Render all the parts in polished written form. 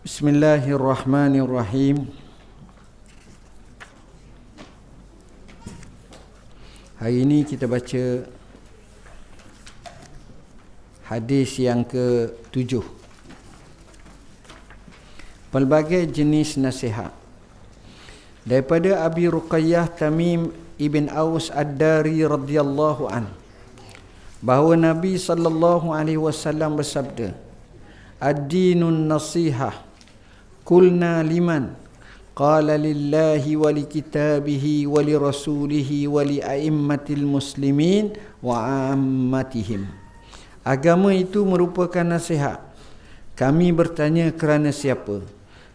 Bismillahirrahmanirrahim. Hari ini kita baca hadis yang ke-7. Pelbagai jenis nasihat. Daripada Abi Ruqayyah Tamim ibn Aus Ad-Dari radhiyallahu an, bahawa Nabi sallallahu alaihi wasallam bersabda, "Ad-dinun nasihah." Qulna liman? Qala lillahi wa li kitabihi wa li rasulihi wa li a'immatil muslimin wa ammatihim. Agama itu merupakan nasihat. Kami bertanya, kerana siapa?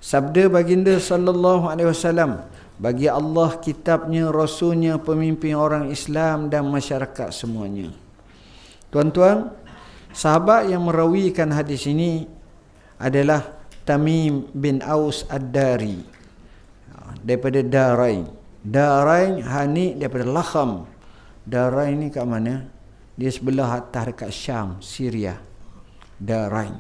Sabda baginda sallallahu alaihi wasallam, bagi Allah, kitabnya, rasulnya, pemimpin orang Islam dan masyarakat semuanya. Tuan-tuan, sahabat yang merawikan hadis ini adalah Tamim bin Aus Ad-Dari daripada Darain. Darain hani daripada Lakham. Darain ni kat mana? Dia sebelah atas dekat Syam, Syria. Darain.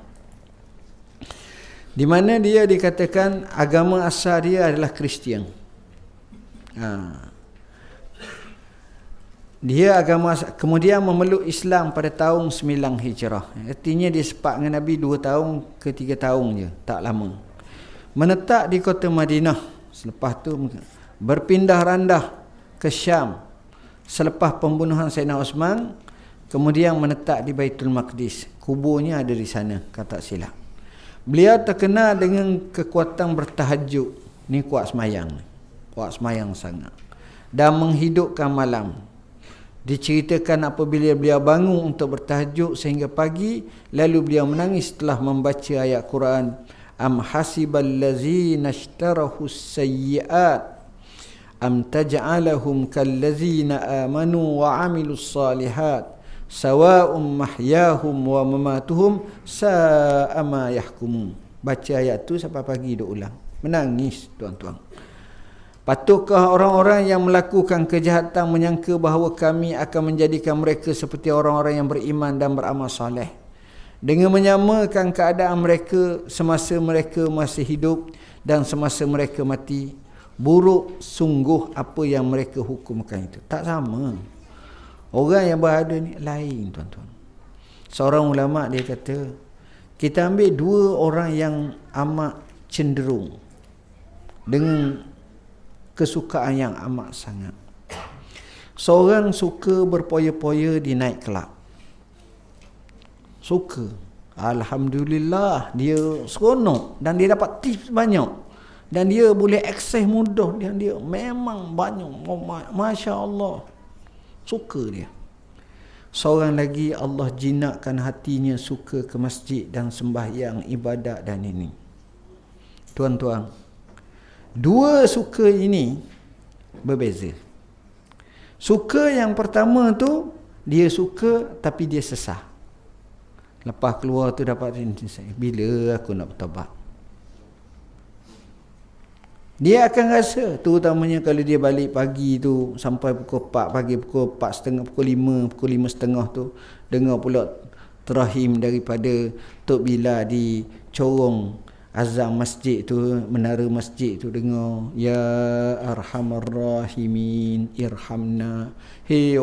Di mana dia dikatakan agama asal dia adalah Kristian. Dia agama kemudian memeluk Islam pada tahun 9 Hijrah. Artinya dia sepak dengan Nabi 2 tahun ke 3 tahun je, tak lama. Menetap di kota Madinah. Selepas tu berpindah randah ke Syam selepas pembunuhan Sayyidina Osman, kemudian menetap di Baitul Maqdis. Kuburnya ada di sana, kata silap. Beliau terkenal dengan kekuatan bertahajud. Ni kuat semayang. Kuat semayang sangat. Dan menghidupkan malam. Diceritakan apabila beliau bangun untuk bertahajud sehingga pagi, lalu beliau menangis setelah membaca ayat Quran, am hasibal ladzina ishtarahu sayyi'at am taj'alahum kalladzina amanu wa 'amilus salihat sawa'um mahyahum wa mamatuhum sa'a ma yahkumun. Baca ayat tu sampai pagi duk ulang. Menangis, tuan-tuan. Patutkah orang-orang yang melakukan kejahatan menyangka bahawa kami akan menjadikan mereka seperti orang-orang yang beriman dan beramal soleh, dengan menyamakan keadaan mereka semasa mereka masih hidup dan semasa mereka mati? Buruk sungguh apa yang mereka hukumkan itu. Tak sama. Orang yang berada ni lain, tuan-tuan. Seorang ulama dia kata, kita ambil 2 orang yang amat cenderung dengan kesukaan yang amat sangat. Seorang suka berpoya-poya di night club. Suka. Alhamdulillah, dia seronok dan dia dapat tips banyak. Dan dia boleh akses mudah. Dan dia memang banyak. Masya Allah. Suka dia. Seorang lagi Allah jinakkan hatinya suka ke masjid dan sembahyang, ibadat dan ini. Tuan-tuan, 2 suka ini berbeza. Suka yang pertama tu, dia suka tapi dia sesah. Lepas keluar tu dapat, bila aku nak bertaubat? Dia akan rasa, terutamanya kalau dia balik pagi tu sampai pukul 4 pagi, pukul 4.30, pukul 5.30 tu, dengar pula terahim daripada Tok Bila di corong azam masjid tu, menara masjid tu, dengar, ya arhamar rahimin irhamna. Hei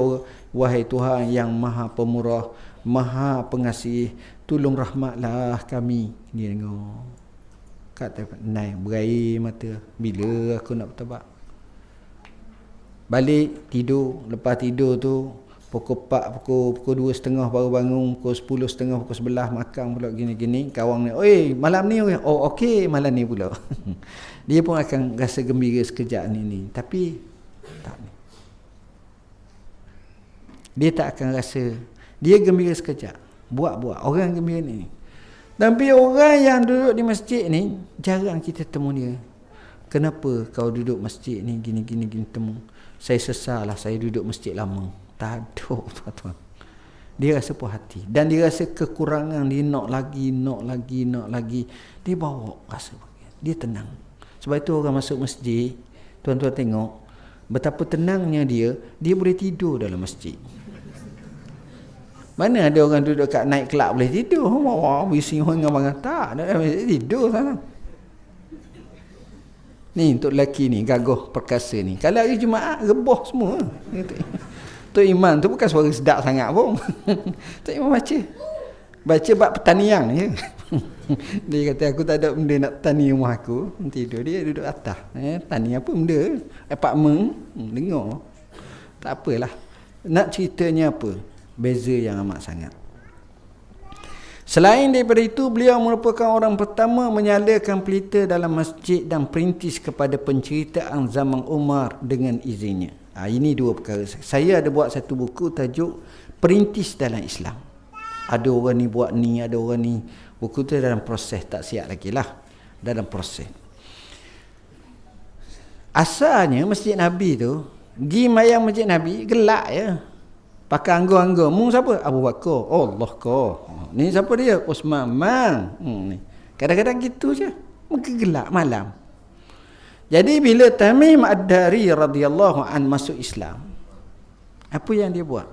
wahai Tuhan yang maha pemurah, maha pengasih, tolong rahmatlah kami. Dia dengar, kata naik berair mata, bila aku nak bertaubat? Balik tidur. Lepas tidur tu pukul 4, pukul 2.30 baru bangun, pukul 10.30, pukul 11 makan pula gini-gini. Kawan ni, oi malam ni, oh okey malam ni pula. Dia pun akan rasa gembira sekejap ni. Tapi tak. Dia tak akan rasa. Dia gembira sekejap. Buat-buat. Orang gembira ni. Tapi orang yang duduk di masjid ni, jarang kita temu dia. Kenapa kau duduk masjid ni gini-gini temu? Saya sesallah, saya duduk masjid lama. Tak ada, tuan-tuan. Dia rasa puas hati. Dan dia rasa kekurangan. Dia nak lagi. Dia bawa rasa. Dia tenang. Sebab itu orang masuk masjid, tuan-tuan tengok betapa tenangnya dia boleh tidur dalam masjid. Mana ada orang duduk kat night club boleh tidur? Wah, bising dengan bangang tak. Tidur sana. Ni untuk lelaki ni, gagah perkasa ni. Kalau hari Jumaat, rebah semua. Tok Iman tu bukan suara sedap sangat pun. Tok Iman baca. Baca bab pertanian je. Dia kata aku tak ada benda nak tani rumah aku. Tidur dia duduk atas. Tani apa benda? Apartmen. Dengar. Tak apalah. Nak ceritanya apa? Beza yang amat sangat. Selain daripada itu, beliau merupakan orang pertama menyalakan pelita dalam masjid dan perintis kepada penceritaan zaman Umar dengan izinnya. Ini dua perkara. Saya ada buat satu buku tajuk Perintis dalam Islam. Ada orang ni buat ni, ada orang ni. Buku tu dalam proses, tak siap lagi lah. Dalam proses. Asalnya Masjid Nabi tu, pergi mayang Masjid Nabi, gelak je. Pakai anggur-anggur. Mu siapa? Abu Bakar. Allah kau. Ni siapa dia? Osman. Mang. Ni. Kadang-kadang gitu je. Mungkin gelap malam. Jadi bila Tamim Ad-Dari radhiyallahu an masuk Islam, apa yang dia buat?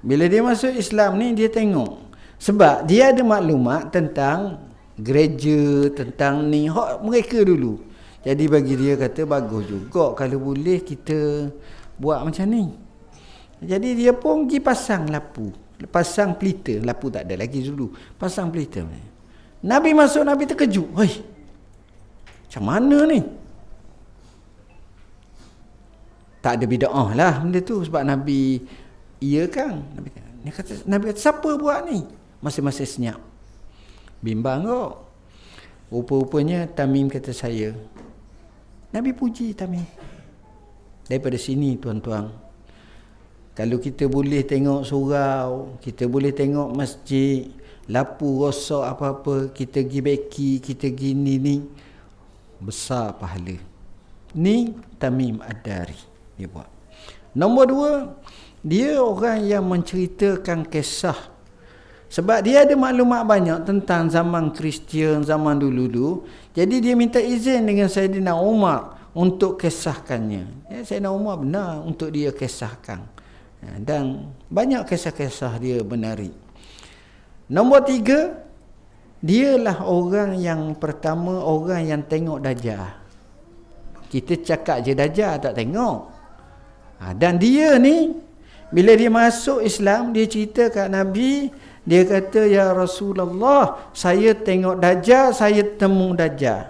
Bila dia masuk Islam ni, dia tengok. Sebab dia ada maklumat tentang gereja, tentang ni. Hak mereka dulu. Jadi bagi dia kata, bagus juga kalau boleh kita buat macam ni. Jadi dia pun pergi pasang lampu. Pasang pelita. Lampu tak ada lagi dulu. Pasang pelita. Nabi masuk, Nabi terkejut. Hei, macam mana ni? Tak ada bid'ah lah benda tu. Sebab Nabi, iya kan? Nabi kata, siapa buat ni? Masing-masing senyap. Bimbang kok. Rupa-rupanya Tamim kata saya. Nabi puji Tamim. Daripada sini tuan-tuan, kalau kita boleh tengok surau, kita boleh tengok masjid, lapu rosak apa-apa, kita pergi beki, kita pergi ni, besar pahala. Ni Tamim Ad-Dari dia buat. Nombor dua, dia orang yang menceritakan kisah. Sebab dia ada maklumat banyak tentang zaman Kristian, zaman dulu-dulu. Jadi dia minta izin dengan Sayyidina Umar untuk kisahkannya. Sayyidina Umar benar untuk dia kisahkan. Dan banyak kisah-kisah dia menarik. Nombor tiga, dialah orang yang pertama, orang yang tengok Dajjal. Kita cakap je Dajjal, tak tengok. Dan dia ni, bila dia masuk Islam, dia cerita kat Nabi, dia kata, ya Rasulullah, saya tengok Dajjal, saya temu Dajjal.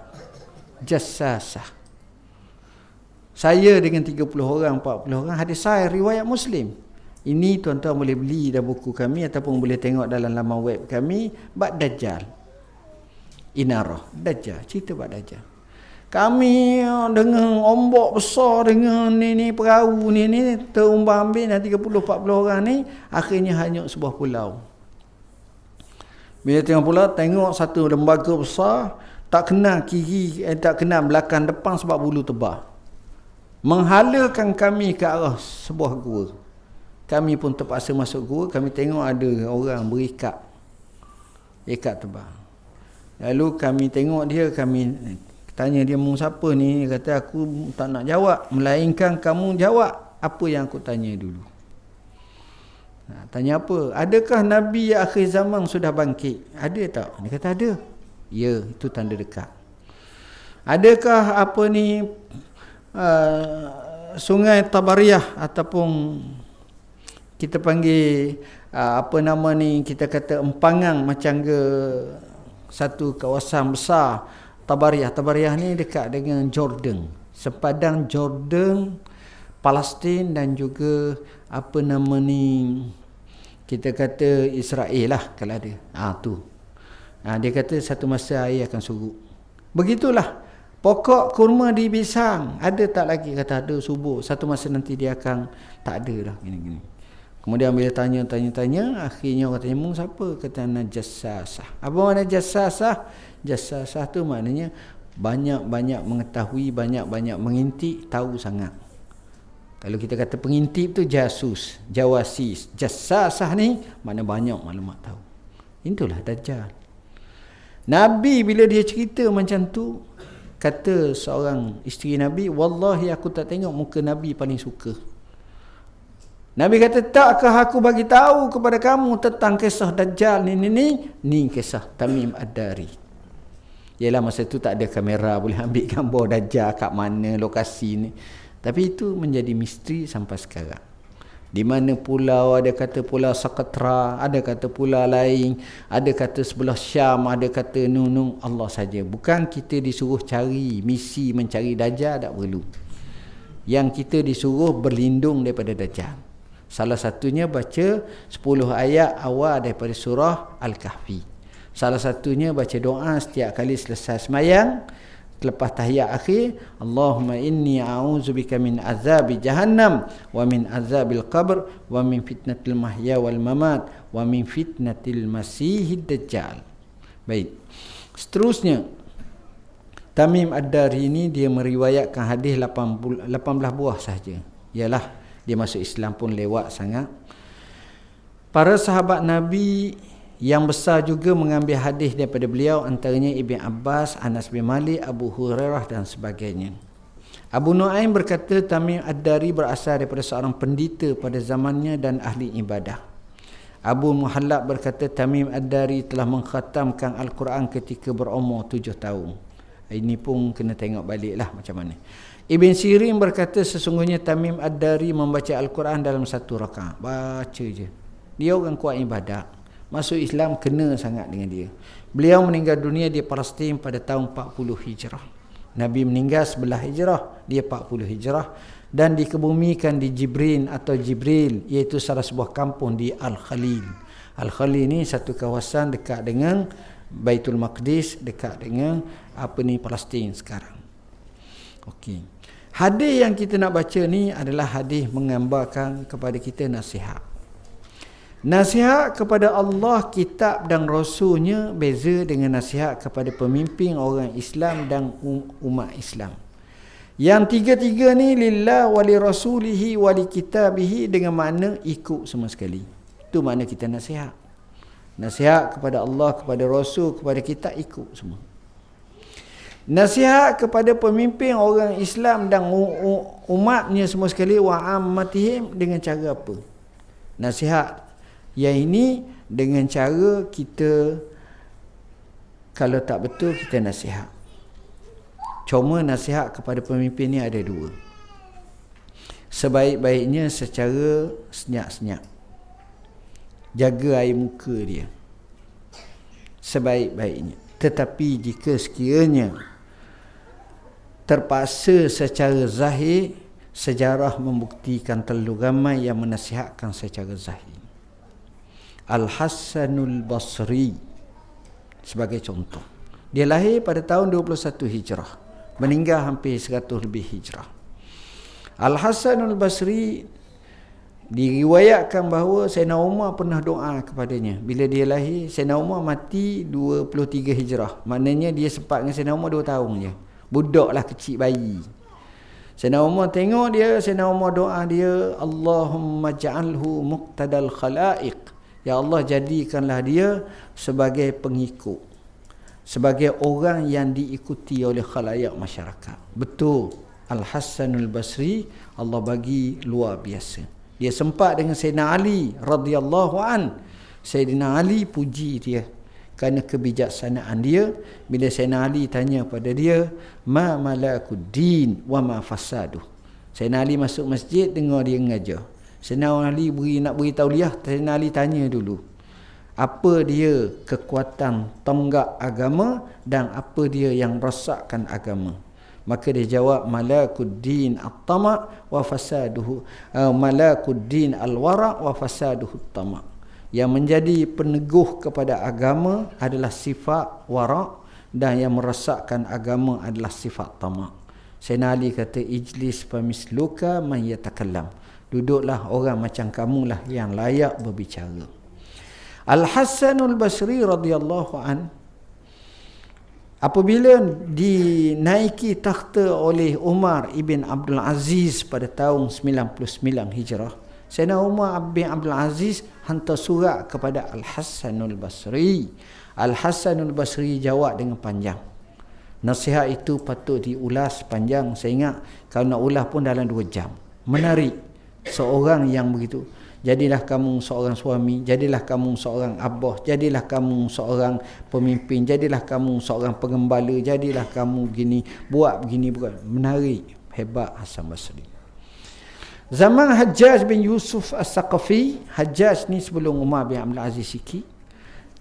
Jassasah. Saya dengan 30 orang, 40 orang, hadis sahih riwayat Muslim. Ini tuan-tuan boleh beli dalam buku kami ataupun boleh tengok dalam laman web kami. Bab Dajjal. Inarah. Dajjal. Cerita bab Dajjal. Kami dengan ombak besar, dengan ni perahu ni terumbang ambing 30-40 orang ni, akhirnya hanyut sebuah pulau. Bila tengok pulau, tengok satu lembaga besar, tak kenal kiri, tak kenal belakang depan sebab bulu tebal. Menghalakan kami ke arah sebuah gua. Kami pun terpaksa masuk gua. Kami tengok ada orang berikat, ikat tebal. Lalu kami tengok dia, kami tanya dia, mu siapa ni? Dia kata, aku tak nak jawab, melainkan kamu jawab apa yang aku tanya dulu. Tanya apa? Adakah Nabi akhir zaman sudah bangkit? Ada tak? Dia kata ada. Ya, itu tanda dekat. Adakah apa ni sungai Tabariyah ataupun kita panggil apa nama ni, kita kata empangan macam ke satu kawasan besar Tabariyah. Tabariyah ni dekat dengan Jordan, sepadan Jordan, Palestin dan juga apa nama ni, kita kata Israel lah kalau ada. Tu. Dia kata satu masa air akan surut. Begitulah. Pokok kurma di Bisang ada tak lagi? Kata ada, subuh. Satu masa nanti dia akan tak ada lah, gini-gini. Kemudian bila tanya, akhirnya orang tanya, mu siapa? Kata Jassasah. Apa makna Jassasah? Jassasah tu maknanya banyak-banyak mengetahui, banyak-banyak mengintip, tahu sangat. Kalau kita kata pengintip tu jasus, jawasis. Jassasah ni makna banyak maklumat tahu. Itulah Dajjal. Nabi bila dia cerita macam tu, kata seorang isteri Nabi, wallahi aku tak tengok muka Nabi paling suka. Nabi kata, takkah aku bagi tahu kepada kamu tentang kisah Dajjal ni kisah Tamim Ad-Dari. Ialah masa tu tak ada kamera boleh ambil gambar Dajjal kat mana lokasi ni. Tapi itu menjadi misteri sampai sekarang. Di mana pulau, ada kata pulau Socotra, ada kata pulau lain, ada kata sebelah Syam, ada kata nunung, Allah saja. Bukan kita disuruh cari misi mencari Dajjal, tak perlu. Yang kita disuruh berlindung daripada Dajjal. Salah satunya baca 10 ayat awal daripada surah Al-Kahfi. Salah satunya baca doa setiap kali selesai semayang, lepas tahiyat akhir, Allahumma inni a'udzubika min azabi jahannam wa min azabil qabr wa min fitnatil mahya wal mamat wa min fitnatil masihid dajjal. Baik. Seterusnya, Tamim Ad-Dari ini dia meriwayatkan hadis 18 buah sahaja. Ialah dia masuk Islam pun lewat sangat. Para sahabat Nabi yang besar juga mengambil hadis daripada beliau, antaranya Ibn Abbas, Anas bin Malik, Abu Hurairah dan sebagainya. Abu Nuaim berkata Tamim Ad-Dari berasal daripada seorang pendeta pada zamannya dan ahli ibadah. Abu Muhallab berkata Tamim Ad-Dari telah mengkhatamkan Al-Quran ketika berumur 7 tahun. Ini pun kena tengok baliklah macam mana. Ibn Sirin berkata sesungguhnya Tamim Ad-Dari membaca Al-Quran dalam satu rakaat. Baca je. Dia orang kuat ibadat. Masuk Islam kena sangat dengan dia. Beliau meninggal dunia di Palestin pada tahun 40 Hijrah. Nabi meninggal sebelah Hijrah, dia 40 Hijrah, dan dikebumikan di Jibrin atau Jibril, iaitu salah sebuah kampung di Al-Khalil. Al-Khalil ni satu kawasan dekat dengan Baitul Maqdis, dekat dengan Palestin sekarang. Okey. Hadis yang kita nak baca ni adalah hadis menggambarkan kepada kita nasihat. Nasihat kepada Allah, kitab dan Rasulnya beza dengan nasihat kepada pemimpin orang Islam dan umat Islam. Yang tiga-tiga ni lillah wali rasulihi wali kitabihi, dengan makna ikut semua sekali. Itu makna kita nasihat. Nasihat kepada Allah, kepada Rasul, kepada kita, ikut semua. Nasihat kepada pemimpin orang Islam dan umatnya semua sekali, wa ammatihim, dengan cara apa? Nasihat yang ini dengan cara kita, kalau tak betul kita nasihat. Cuma nasihat kepada pemimpin ni ada dua. Sebaik-baiknya secara senyap-senyap. Jaga air muka dia. Sebaik-baiknya. Tetapi jika sekiranya terpaksa secara zahir, sejarah membuktikan terlalu ramai yang menasihatkan secara zahir. Al-Hasanul Basri sebagai contoh. Dia lahir pada tahun 21 Hijrah, meninggal hampir 100 lebih Hijrah. Al-Hasanul Basri diriwayatkan bahawa Sayyidina Umar pernah doa kepadanya. Bila dia lahir, Sayyidina Umar mati 23 Hijrah. Maknanya dia sempat dengan Sayyidina Umar 2 tahun je. Budaklah, kecil bayi. Sayyidina Umar tengok dia, Sayyidina Umar doa dia, Allahumma ja'alhu muqtadal khalaiq. Ya Allah, jadikanlah dia sebagai pengikut, sebagai orang yang diikuti oleh khalayak masyarakat. Betul, Al-Hasanul Basri Allah bagi luar biasa. Dia sempat dengan Sayyidina Ali radhiyallahu an. Sayyidina Ali puji dia kerana kebijaksanaan dia. Bila Sayyidina Ali tanya pada dia, ma malakuddin wa ma fasaduh. Sayyidina Ali masuk masjid, dengar dia mengajar. Sayyidina Ali nak beri tauliah, Sayyidina Ali tanya dulu, apa dia kekuatan tonggak agama dan apa dia yang rosakkan agama. Maka dia jawab, malakuddin at-tama' wa fasaduhu, malakuddin al-wara' wa fasaduhu at-tama'. Yang menjadi peneguh kepada agama adalah sifat wara', dan yang merosakkan agama adalah sifat tama'. Sayyidina Ali kata, ijlis famisluka man yatakallam. Duduklah orang macam kamulah yang layak berbicara. Al-Hasanul Basri radhiyallahu an, apabila dinaiki takhta oleh Umar ibn Abdul Aziz pada tahun 99 Hijrah, Sayyidina Umar bin Abdul Aziz hantar surat kepada Al-Hasanul Basri. Al-Hasanul Basri jawab dengan panjang. Nasihat itu patut diulas panjang. Saya ingat kalau nak ulas pun dalam 2 jam. Menarik seorang yang begitu. Jadilah kamu seorang suami, jadilah kamu seorang abah, jadilah kamu seorang pemimpin, jadilah kamu seorang pengembala, jadilah kamu gini, buat begini, buat. Menarik, hebat Hasan Basri. Zaman Hajjaj bin Yusuf As-Saqafi, Hajjaj ni sebelum Umar bin Abdul Aziz sikit,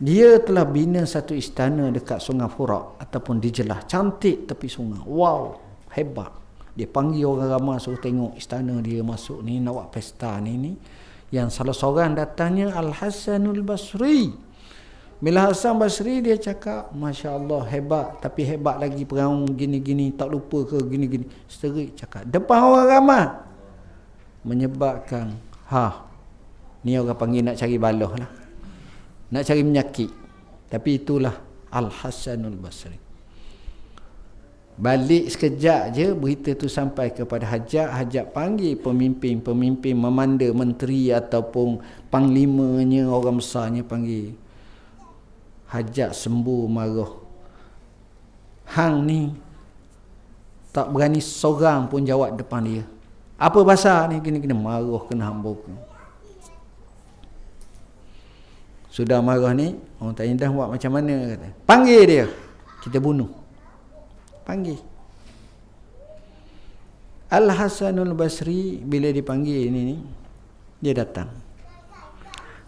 dia telah bina satu istana dekat Sungai Furat ataupun di Jelah. Cantik tepi sungai. Wow, hebat. Dia panggil orang ramai suruh tengok istana dia masuk ni, nak buat pesta ni. Yang salah seorang datangnya Al-Hasanul Basri. Bila Hasan Basri dia cakap, Masya Allah hebat, tapi hebat lagi perahu gini-gini, tak lupa ke gini-gini. Seterik cakap, depan orang ramai. Menyebabkan, ni orang panggil nak cari baloh lah. Nak cari menyakit. Tapi itulah Al-Hasanul Basri. Balik sekejap je berita tu sampai kepada Hajjaj. Hajjaj panggil pemimpin memanda, menteri ataupun panglimanya, orang besarnya panggil. Hajjaj sembuh marah. Hang ni tak berani seorang pun jawab depan dia. Apa bahasa ni, gini-gini, marah kena hamba aku. Sudah marah ni, orang tanya dah buat macam mana, kata. Panggil dia, kita bunuh. Panggil. Al-Hasanul Basri bila dipanggil ni dia datang.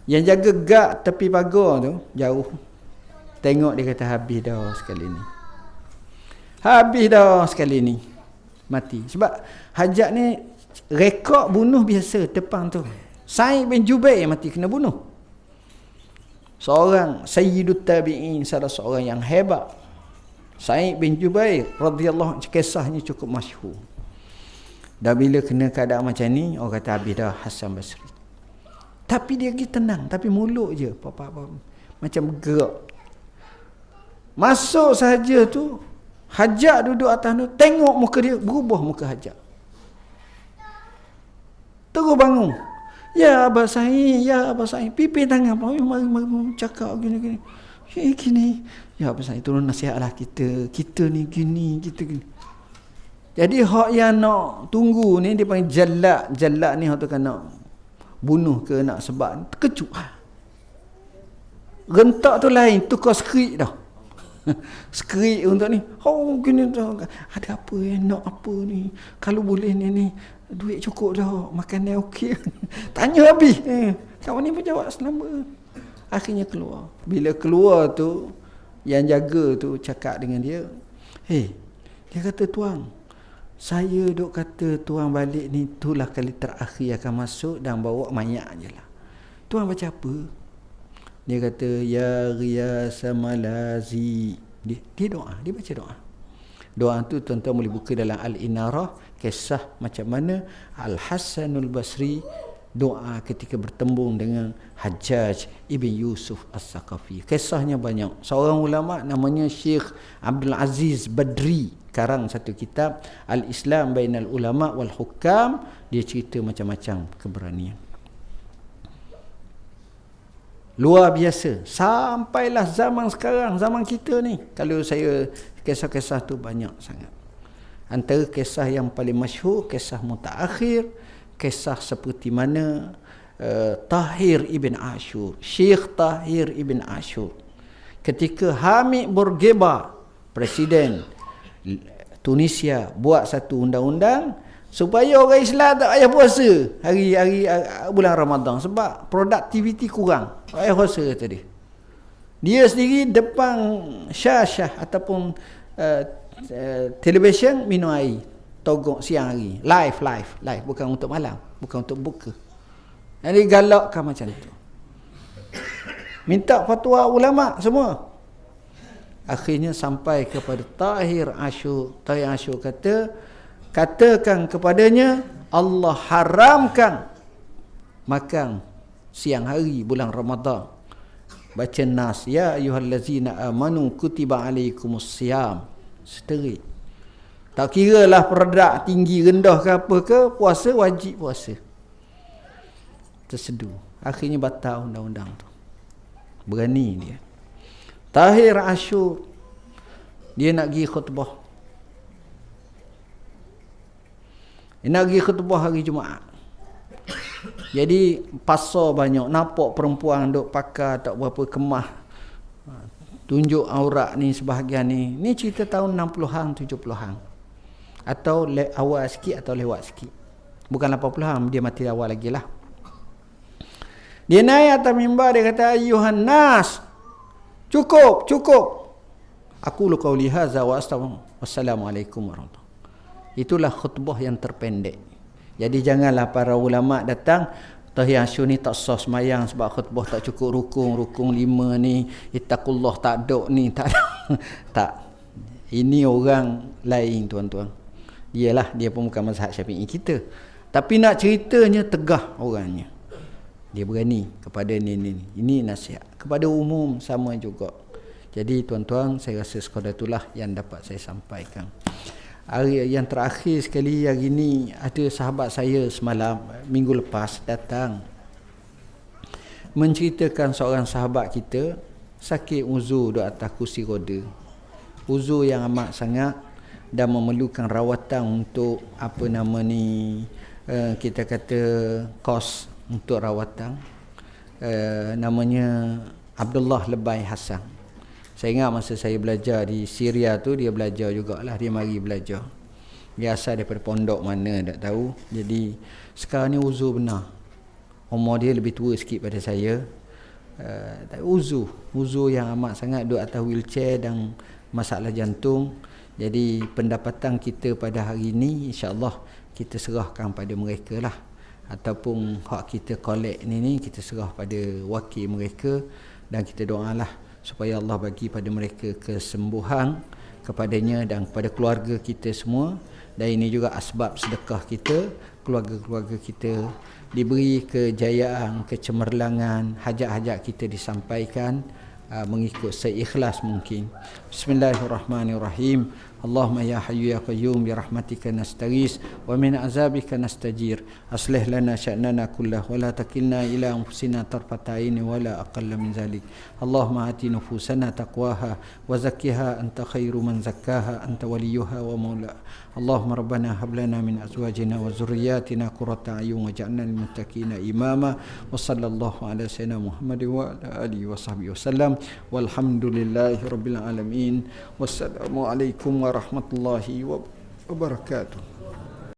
Yang jaga gak tepi pagar tu jauh. Tengok dia kata habis dah sekali ni. Habis dah sekali ni. Mati. Sebab Hajjaj ni rekod bunuh biasa depan tu. Sa'id bin Jubair mati kena bunuh. Seorang Sayyidut Tabi'in, salah seorang yang hebat. Sa'id bin Jubair radhiyallahu anhu, kisahnya cukup masyhur. Dan bila kena keadaan macam ni, orang kata habis dah Hasan Basri. Tapi dia pergi tenang, tapi mulut je macam bergerak. Masuk sahaja tu, Hajjaj duduk atas tu, tengok muka dia, berubah muka Hajjaj. Terus bangun. Ya Abah Sa'id, ya Abah Sa'id, pipi tangan, mari cakap gini-gini. Gini. Ya Abah Sa'id, turun nasihatlah kita ni gini, kita gini. Jadi hak yang nak tunggu ni dia panggil jalak. Jalak ni hak tu kan nak bunuh ke nak sebab terkejut. Rentak tu lain, tukar skrik dah. Skrik untuk ni. Oh gini tu. Ada apa nak apa ni? Kalau boleh ni duit cukup dah. Makan ni okey. Tanya habis. Kawan ni pun jawab selama. Akhirnya keluar. Bila keluar tu, yang jaga tu cakap dengan dia, dia kata, tuan, saya duk kata tuan balik ni itulah kali terakhir akan masuk dan bawa mayat je lah. Tuan baca apa? Dia kata, ya riyasa malazi. Dia doa, dia baca doa. Doa tu tuan-tuan boleh buka dalam Al-Inarah, kisah macam mana Al-Hasanul Basri doa ketika bertembung dengan Hajjaj ibn Yusuf As-Saqafi. Kisahnya banyak. Seorang ulama namanya Syekh Abdul Aziz Badri karang satu kitab Al-Islam Bainal Ulama wal Hukam. Dia cerita macam-macam keberanian. Luar biasa. Sampailah zaman sekarang, zaman kita ni. Kalau saya kisah-kisah tu banyak sangat. Antara kisah yang paling masyhur, kisah mutaakhir, kisah seperti mana Tahir ibn Ashur, Syekh Tahir ibn Ashur, ketika Hamid Bourguiba, presiden Tunisia, buat satu undang-undang supaya orang Islam tak payah puasa hari-hari bulan Ramadan sebab produktiviti kurang, tak payah puasa tadi. Dia sendiri depan syashah ataupun televisyen minum air togok siang hari, live, bukan untuk malam, bukan untuk buka. Jadi galakkan macam tu. Minta fatwa ulama semua. Akhirnya sampai kepada Tahir Ashur. Tahir Ashur katakan kepadanya, Allah haramkan makan siang hari bulan Ramadan. Baca Nas, ya ayyuhallazina amanu kutiba alaikumusiyam. Seterik. Tak kira lah produk tinggi rendah ke apa ke, puasa wajib puasa. Tersedu. Akhirnya batal undang-undang tu. Berani dia. Tahir Ashur, dia nak pergi khutbah. Dia nak pergi khutbah hari Jumaat. Jadi pasar banyak, nampak perempuan duk pakai tak berapa kemah, tunjuk aurat ni sebahagian ni. Ni cerita tahun 60-an 70-an. Atau awal sikit atau lewat sikit. Bukan 80-an, dia mati awal lagi lah. Dia naik atas mimbar, dia kata, ayuhan nas, cukup. Aku lu qauli hadza wa assalamualaikum warahmatullahi. Itulah khutbah yang terpendek. Jadi janganlah para ulama datang, Tahiyasyu ni tak sah semayang sebab khutbah tak cukup rukun 5 ni, ittaqullah tak ada ni, tak ada. Tak. Ini orang lain tuan-tuan. Dia pun bukan mazhab Syafi'i kita. Tapi nak ceritanya tegah orangnya. Dia berani kepada ni. Ini nasihat. Kepada umum sama juga. Jadi tuan-tuan, saya rasa sekadar itulah yang dapat saya sampaikan. Hari yang terakhir sekali hari ni, ada sahabat saya semalam, minggu lepas datang menceritakan seorang sahabat kita sakit uzur di atas kursi roda. Uzur yang amat sangat dan memerlukan rawatan untuk kita kata kos untuk rawatan. Namanya Abdullah Lebay Hasan. Saya ingat masa saya belajar di Syria tu, dia belajar jugalah, dia mari belajar. Dia asal daripada pondok mana tak tahu. Jadi sekarang ni uzur benar. Umur dia lebih tua sikit pada saya. Uzur yang amat sangat, duduk atas wheelchair dan masalah jantung. Jadi pendapatan kita pada hari ini insya-Allah kita serahkan pada mereka lah. Ataupun hak kita collect ni kita serah pada wakil mereka, dan kita doalah supaya Allah bagi pada mereka kesembuhan kepadanya dan kepada keluarga kita semua. Dan ini juga asbab sedekah kita, keluarga-keluarga kita diberi kejayaan, kecemerlangan, hajat-hajat kita disampaikan mengikut seikhlas mungkin. Bismillahirrahmanirrahim. Allahumma ya hayyu ya qayyum bi rahmatika nastaghis wa min azabika nastajir. Aslih lana sya'nana kullahu wa la takilna ila anfusina tarfata aini wa la aqalla min zalik. Allahumma ati nufusana taqwaha wa zakkiha anta khairu man zakkaha anta waliyuha wa maula. Allahumma rabbana hab lana min azwajina wa dhurriyyatina qurrata a'yun waj'alna lil muttaqina imama. Wa sallallahu ala sayyidina Muhammadin wa ala alihi wa sahbihi wasallam. Walhamdulillahi rabbil alamin. Wassalamu alaikum warahmatullahi wabarakatuh.